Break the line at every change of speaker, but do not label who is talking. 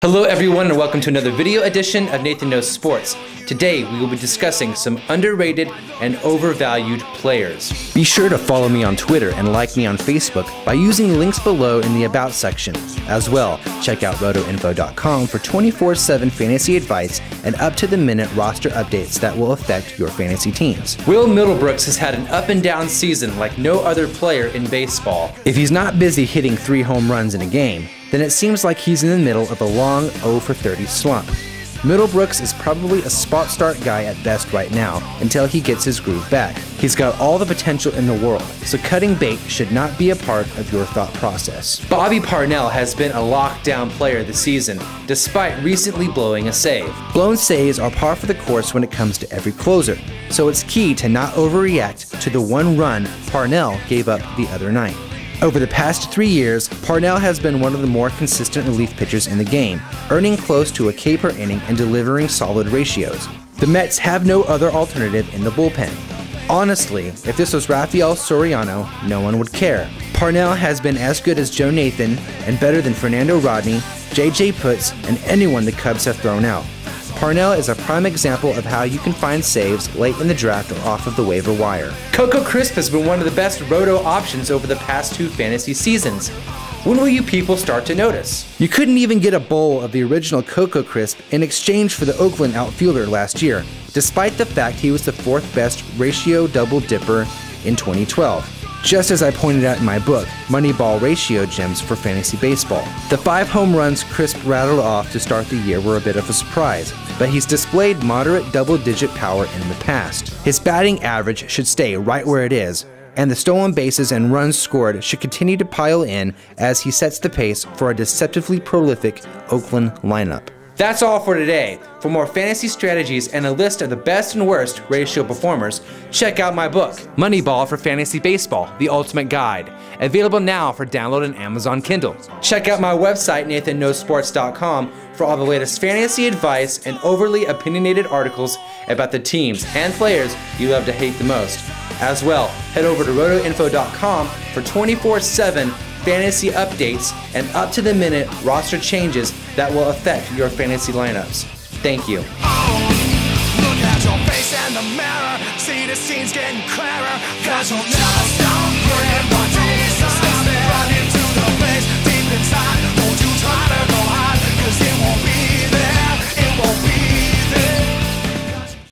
Hello everyone and welcome to another video edition of Nathan Knows Sports. Today we will be discussing some underrated and overvalued players. Be sure to follow me on Twitter and like me on Facebook by using the links below in the About section. As well, check out rotoinfo.com for 24/7 fantasy advice and up-to-the-minute roster updates that will affect your fantasy teams. Will Middlebrooks has had an up-and-down season like no other player in baseball. If he's not busy hitting 3 home runs in a game, then it seems like he's in the middle of a long 0 for 30 slump. Middlebrooks is probably a spot start guy at best right now until he gets his groove back. He's got all the potential in the world, so cutting bait should not be a part of your thought process. Bobby Parnell has been a lockdown player this season, despite recently blowing a save. Blown saves are par for the course when it comes to every closer, so it's key to not overreact to the one run Parnell gave up the other night. Over the past 3 years, Parnell has been one of the more consistent relief pitchers in the game, earning close to a K per inning and delivering solid ratios. The Mets have no other alternative in the bullpen. Honestly, if this was Rafael Soriano, no one would care. Parnell has been as good as Joe Nathan and better than Fernando Rodney, J.J. Putz, and anyone the Cubs have thrown out. Parnell is a prime example of how you can find saves late in the draft or off of the waiver wire. Coco Crisp has been one of the best roto options over the past 2 fantasy seasons. When will you people start to notice? You couldn't even get a bowl of the original Coco Crisp in exchange for the Oakland outfielder last year, despite the fact he was the 4th best ratio double dipper in 2012. Just as I pointed out in my book, Moneyball Ratio Gems for Fantasy Baseball. The 5 home runs Crisp rattled off to start the year were a bit of a surprise, but he's displayed moderate double-digit power in the past. His batting average should stay right where it is, and the stolen bases and runs scored should continue to pile in as he sets the pace for a deceptively prolific Oakland lineup. That's all for today. For more fantasy strategies and a list of the best and worst ratio performers, check out my book, Moneyball for Fantasy Baseball, The Ultimate Guide, available now for download on Amazon Kindle. Check out my website, NathanKnowsSports.com, for all the latest fantasy advice and overly opinionated articles about the teams and players you love to hate the most. As well, head over to rotoinfo.com for 24/7 fantasy updates and up-to-the-minute roster changes that will affect your fantasy lineups. Thank you.
Look at your face in the mirror, see the scene's getting clearer, 'cause you'll never stop praying for Jesus.